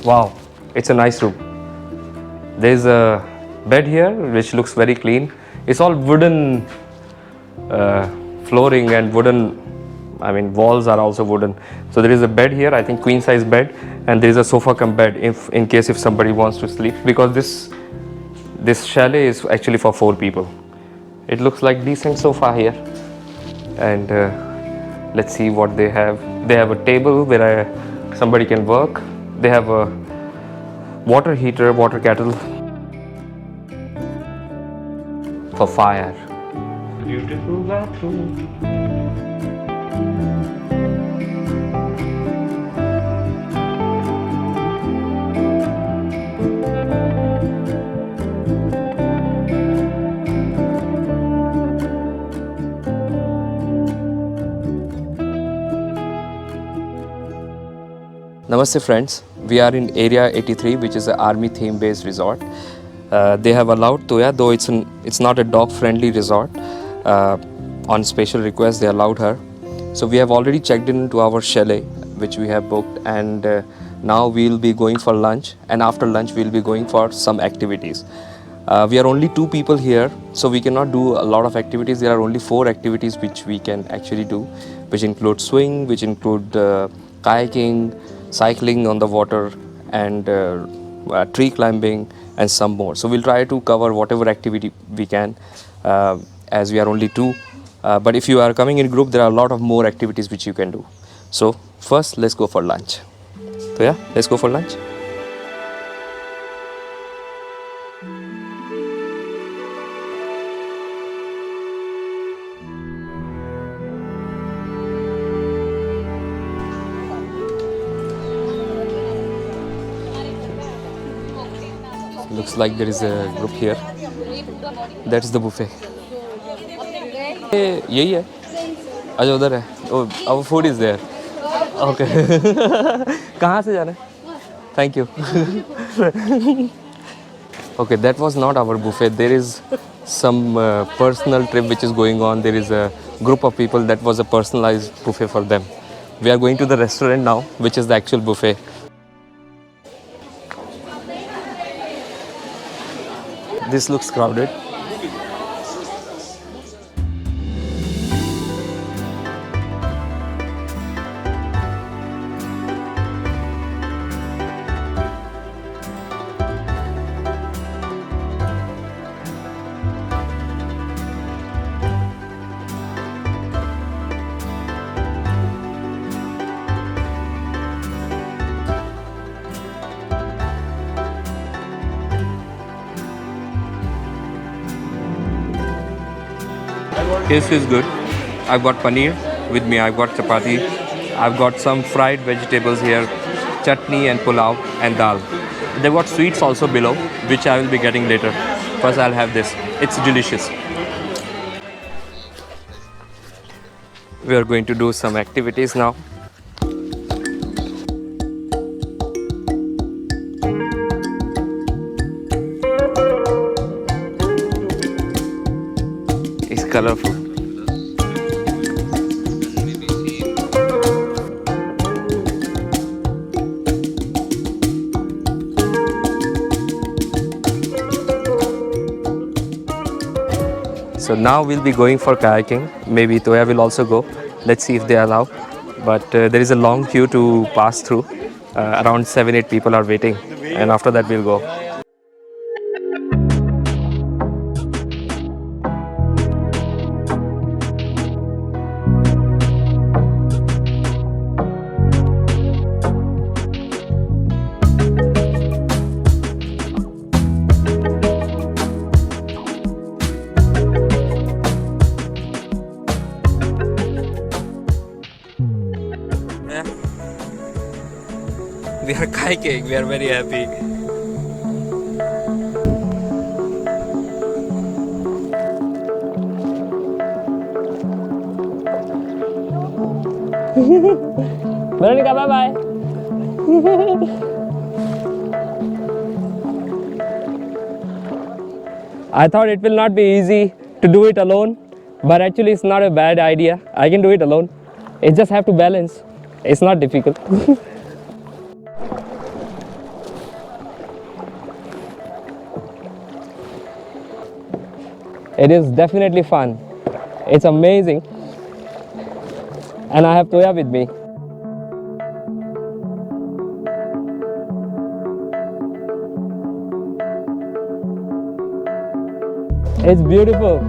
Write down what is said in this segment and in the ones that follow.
Wow, it's a nice room. There's a bed here which looks very clean. It's all wooden flooring and walls are also wooden. So there is a bed here, I think queen size bed, and there is a sofa cum bed in case if somebody wants to sleep, because this chalet is actually for 4 people. It looks like decent sofa here, and let's see what they have. They have a table where somebody can work. They have a water heater, water kettle for fire. Beautiful bathroom. Namaste friends, we are in Area 83, which is an army theme based resort. They have allowed Toya, though it's not a dog friendly resort. On special request they allowed her. So we have already checked into our chalet which we have booked, and now we'll be going for lunch, and after lunch we'll be going for some activities. We are only 2 people here, so we cannot do a lot of activities. There are only 4 activities which we can actually do, which include swing, which include kayaking, cycling on the water, and tree climbing, and some more. So we'll try to cover whatever activity we can, as we are only 2. But if you are coming in group, there are a lot of more activities which you can do. So first let's go for lunch. So yeah, let's go for lunch. Looks like there is a group here. That's the buffet. यही है. अच्छा उधर है. Oh, our food is there. Okay. कहाँ से जाना है? Thank you. Okay, that was not our buffet. There is some personal trip which is going on. There is a group of people that was a personalized buffet for them. We are going to the restaurant now, which is the actual buffet. This looks crowded. Taste is good. I've got paneer with me. I've got chapati. I've got some fried vegetables here, chutney and pulao and dal. They've got sweets also below, which I will be getting later. First I'll have this. It's delicious. We are going to do some activities now. It's colorful. So now we'll be going for kayaking. Maybe Toya will also go. Let's see if they allow. But there is a long queue to pass through. Around 7-8 people are waiting, and after that we'll go. We are kayaking, we are very happy. Veronica, bye bye. I thought it will not be easy to do it alone, but actually it's not a bad idea. I can do it alone. I just have to balance. It's not difficult. It is definitely fun. It's amazing. And I have Toya with me. It's beautiful.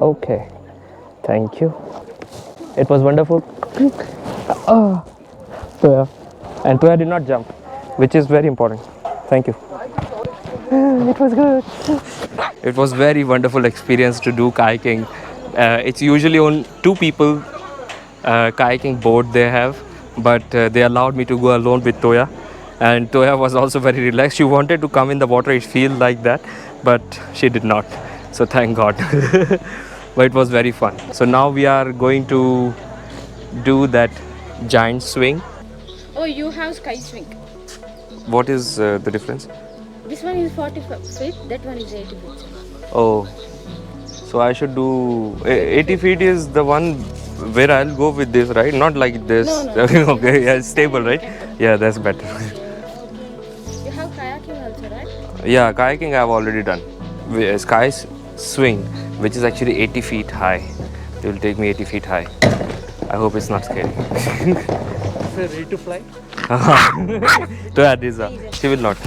Okay, thank you. It was wonderful. Oh, Toya. And Toya did not jump, which is very important. Thank you. It was good. It was very wonderful experience to do kayaking. It's usually on two people kayaking boat they have, but they allowed me to go alone with Toya. And Toya was also very relaxed. She wanted to come in the water, it feel like that, but she did not. So thank God. But it was very fun. So now we are going to do that giant swing. Oh, you have sky swing. What is the difference? This one is 40 feet, that one is 80 feet. Oh, so I should do 80 feet is the one where I'll go with this, right? Not like this. No. Okay, yeah, it's stable, right? Yeah, that's better. You have kayaking also, right? Yeah, kayaking I've already done. Sky swing, which is actually 80 feet high. It will take me 80 feet high. I hope it's not scary. Ready to fly? To Adiza. She will not.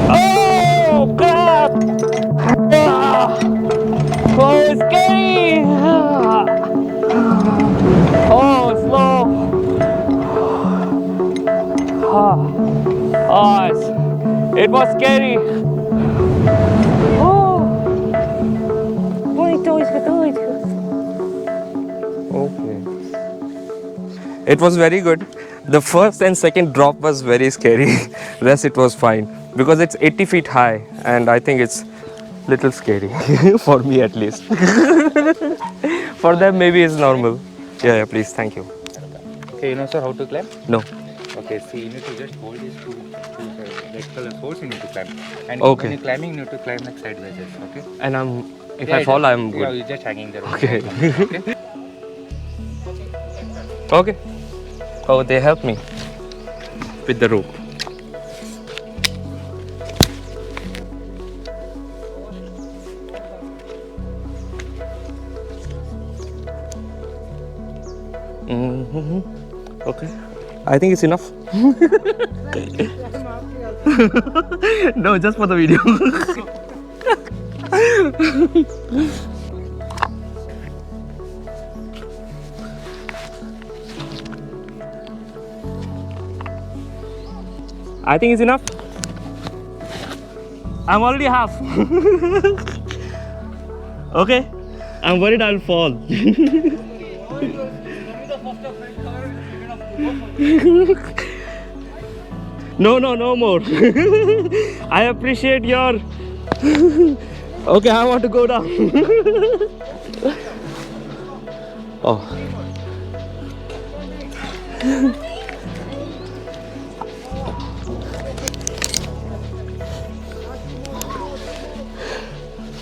Oh, crap! Oh, it's scary! Oh, slow! It was scary! Okay. It was very good. The first and second drop was very scary. Rest it was fine because it's 80 feet high and I think it's little scary for me at least. For them maybe it's normal. Yeah, please, thank you. Okay, you know, sir, how to climb? No. Okay, see, you need to just hold these two red color poles, you need to climb. And Okay. when you're climbing, you need to climb like sideways, okay? And if Yeah, I fall, I'm Yeah, good. you're just hanging there. Okay. Okay? Okay. Oh, they helped me with the rope. Okay. I think it's enough. No, just for the video. I think it's enough. I'm already half. Okay. I'm worried I'll fall. No more. I appreciate your. Okay, I want to go down. Oh.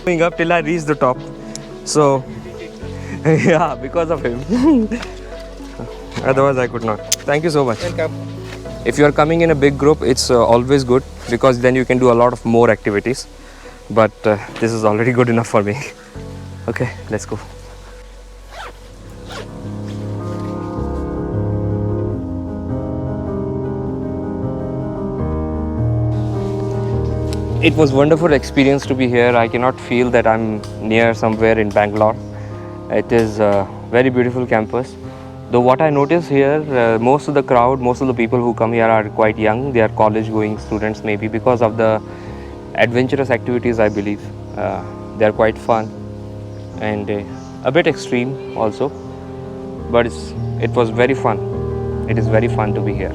Going up till I reach the top. So, yeah, because of him. Otherwise, I could not. Thank you so much. Welcome. If you are coming in a big group, it's always good because then you can do a lot of more activities. But this is already good enough for me. Okay, let's go. It was wonderful experience to be here. I cannot feel that I'm near somewhere in Bangalore. It is a very beautiful campus. Though what I notice here, most of the crowd, most of the people who come here are quite young. They are college-going students, maybe because of the adventurous activities. I believe they are quite fun and a bit extreme also. But it was very fun. It is very fun to be here.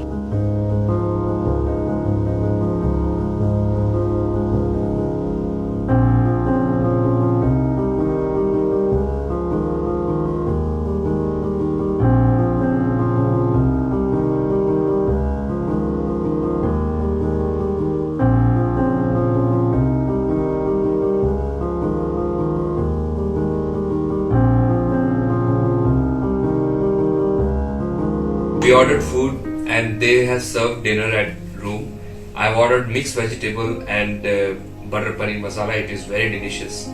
We ordered food and they have served dinner at room. I've ordered mixed vegetable and butter paneer masala. It is very delicious.